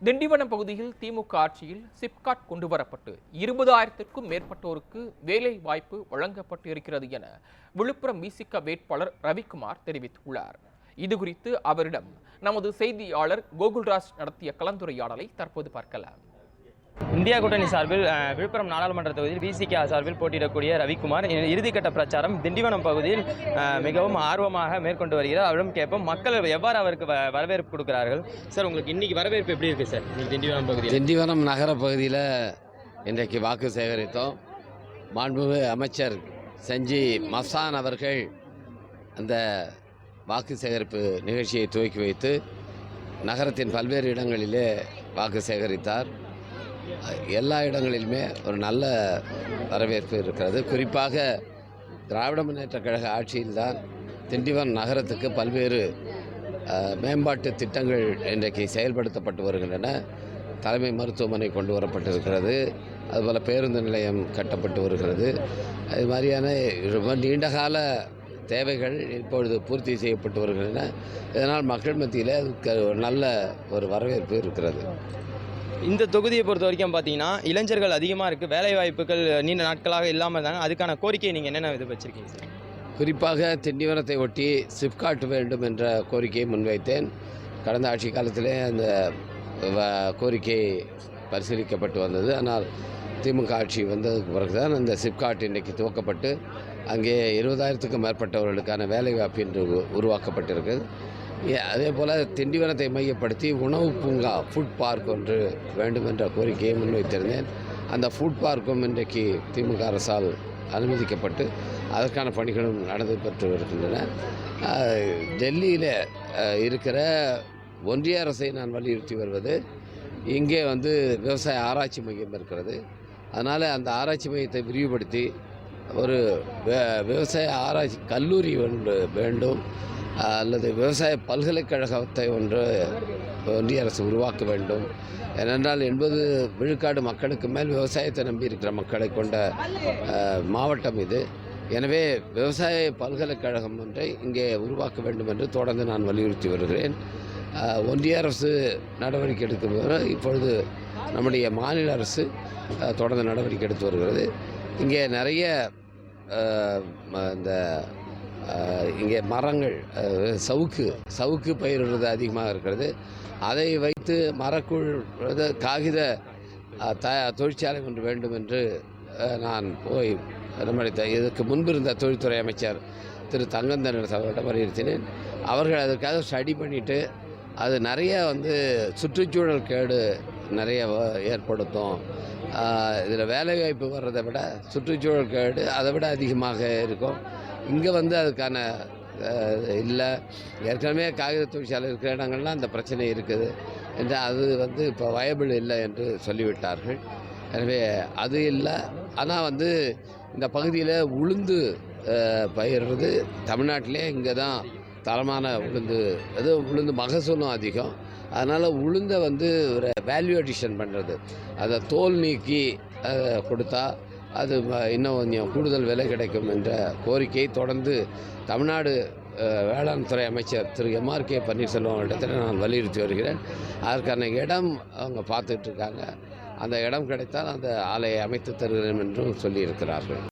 திண்டிவனம் பகுதியில் திமுக ஆட்சியில் சிப்காட் கொண்டுவரப்பட்டு 20,000க்கும் மேற்பட்டோருக்கு வேலை வாய்ப்பு வழங்கப்பட்டு இருக்கிறது என விழுப்புரம் விசிக வேட்பாளர் ரவிக்குமார் தெரிவித்துள்ளார். இதுகுறித்து அவரிடம் நமது செய்தியாளர் கோகுல்ராஜ் நடத்திய கலந்துரையாடலை தற்போது பார்க்கலாம். இந்தியா கூட்டணி சார்பில் விழுப்புரம் நாடாளுமன்ற தொகுதியில் விசிக சார்பில் போட்டியிடக்கூடிய ரவிக்குமார் இறுதிக்கட்ட பிரச்சாரம் திண்டிவனம் பகுதியில் மிகவும் ஆர்வமாக மேற்கொண்டு வருகிறார். அவரிடம் கேட்போம், மக்கள் எவ்வாறு அவருக்கு வரவேற்பு கொடுக்கிறார்கள். சார், உங்களுக்கு இன்னைக்கு வரவேற்பு எப்படி இருக்கு சார்? திண்டிவனம் பகுதியில் திண்டிவனம் நகர பகுதியில் இன்றைக்கு வாக்கு சேகரித்தோம். மாண்புமிகு அமைச்சர் செஞ்சி மஸ்தான் அவர்கள் அந்த வாக்கு சேகரிப்பு நிகழ்ச்சியை துவக்கி வைத்து நகரத்தின் பல்வேறு இடங்களிலே வாக்கு சேகரித்தார். எல்லா இடங்களிலுமே ஒரு நல்ல வரவேற்பு இருக்கிறது. குறிப்பாக திராவிட முன்னேற்றக் கழக ஆட்சியில்தான் திண்டிவனம் நகரத்துக்கு பல்வேறு மேம்பாட்டு திட்டங்கள் இன்றைக்கு செயல்படுத்தப்பட்டு வருகின்றன. தலைமை மருத்துவமனை கொண்டு வரப்பட்டிருக்கிறது. அதுபோல் பேருந்து நிலையம் கட்டப்பட்டு வருகிறது. அது மாதிரியான ரொம்ப நீண்டகால தேவைகள் இப்பொழுது பூர்த்தி செய்யப்பட்டு வருகின்றன. இதனால் மக்கள் மத்தியில் நல்ல ஒரு வரவேற்பு இருக்கிறது. இந்த தொகுதியை பொறுத்த வரைக்கும் பார்த்தீங்கன்னா இளைஞர்கள் அதிகமாக இருக்குது, வேலை வாய்ப்புகள் நீண்ட நாட்களாக இல்லாமல் இருந்தாங்க. அதுக்கான கோரிக்கையை நீங்கள் என்னென்ன இது வச்சுருக்கீங்க சார்? குறிப்பாக திண்டிவனத்தை ஒட்டி சிப்காட் வேண்டும் என்ற கோரிக்கையை முன்வைத்தேன். கடந்த ஆட்சி காலத்திலே அந்த கோரிக்கை பரிசீலிக்கப்பட்டு வந்தது. ஆனால் திமுக ஆட்சி வந்ததுக்கு பிறகுதான் அந்த சிப்காட் இன்றைக்கு துவக்கப்பட்டு அங்கே 20,000க்கும் மேற்பட்டவர்களுக்கான வேலை வாய்ப்பு இன்று உருவாக்கப்பட்டிருக்குது. அதே போல் திண்டிவனத்தை மையப்படுத்தி உணவு பூங்கா ஃபுட் பார்க் ஒன்று வேண்டும் என்ற கோரிக்கையை முன்வைத்திருந்தேன். அந்த ஃபுட் பார்க்கும் இன்றைக்கு திமுக அரசால் அனுமதிக்கப்பட்டு அதற்கான பணிகளும் நடந்து வருகின்றன. டெல்லியில் இருக்கிற ஒன்றிய அரசை நான் வலியுறுத்தி வருவது, இங்கே விவசாய ஆராய்ச்சி மையம் இருக்கிறது. அதனால் அந்த ஆராய்ச்சி மையத்தை விரிவுபடுத்தி ஒரு விவசாய ஆராய்ச்சி கல்லூரி ஒன்று வேண்டும், அல்லது விவசாய பல்கலைக்கழகத்தை ஒன்று ஒன்றிய அரசு உருவாக்க வேண்டும். ஏனென்றால் 80 விழுக்காடு மக்களுக்கு மேல் விவசாயத்தை நம்பி இருக்கிற மக்களை கொண்ட மாவட்டம் இது. எனவே விவசாய பல்கலைக்கழகம் ஒன்றை இங்கே உருவாக்க வேண்டும் என்று தொடர்ந்து நான் வலியுறுத்தி வருகிறேன். ஒன்றிய அரசு நடவடிக்கை எடுக்கும் இப்பொழுது நம்முடைய மாநில அரசு தொடர்ந்து நடவடிக்கை எடுத்து வருகிறது. இங்கே நிறைய இந்த இங்கே மரங்கள் சவுக்கு பயிரிடுறது அதிகமாக இருக்கிறது. அதை வைத்து மரக்குள் காகித தொழிற்சாலை ஒன்று வேண்டும் என்று நான் போய் நம்முடைய இதுக்கு முன்பு இருந்த தொழில்துறை அமைச்சர் திரு தங்கந்தன் அவர்களிடம் வலியுறுத்தினேன். அவர்கள் அதற்காக ஸ்டடி பண்ணிவிட்டு அது நிறைய சுற்றுச்சூழல் கேடு நிறைய ஏற்படுத்தும். இதில் வேலைவாய்ப்பு வர்றதை விட சுற்றுச்சூழல் கேடு அதை விட அதிகமாக இருக்கும். இங்கே அதுக்கான இல்லை, ஏற்கனவே காகித தொழிற்சாலை இருக்கிற இடங்கள்லாம் அந்த பிரச்சனை இருக்குது என்று அது இப்போ வயபிள் இல்லை என்று சொல்லிவிட்டார்கள். எனவே அது இல்லை. ஆனால் இந்த பகுதியில் உளுந்து பயிர்றது தமிழ்நாட்டிலே இங்கே தான் தரமான உளுந்து மகசூலும் அதிகம். அதனால் உளுந்தை ஒரு வேல்யூ அடிஷன் பண்ணுறது, அதை தோல் நீக்கி கொடுத்தா அது இன்னும் கொஞ்சம் கூடுதல் விலை கிடைக்கும் என்ற கோரிக்கையை தொடர்ந்து தமிழ்நாடு வேளாண் துறை அமைச்சர் திரு MRK பன்னீர்செல்வம் அவர்களிடத்தில் நான் வலியுறுத்தி வருகிறேன். அதற்கான இடம் அவங்க பார்த்துட்ருக்காங்க. அந்த இடம் கிடைத்தால் அந்த ஆலையை அமைத்து தருகிறேன் என்றும் சொல்லியிருக்கிறார்கள்.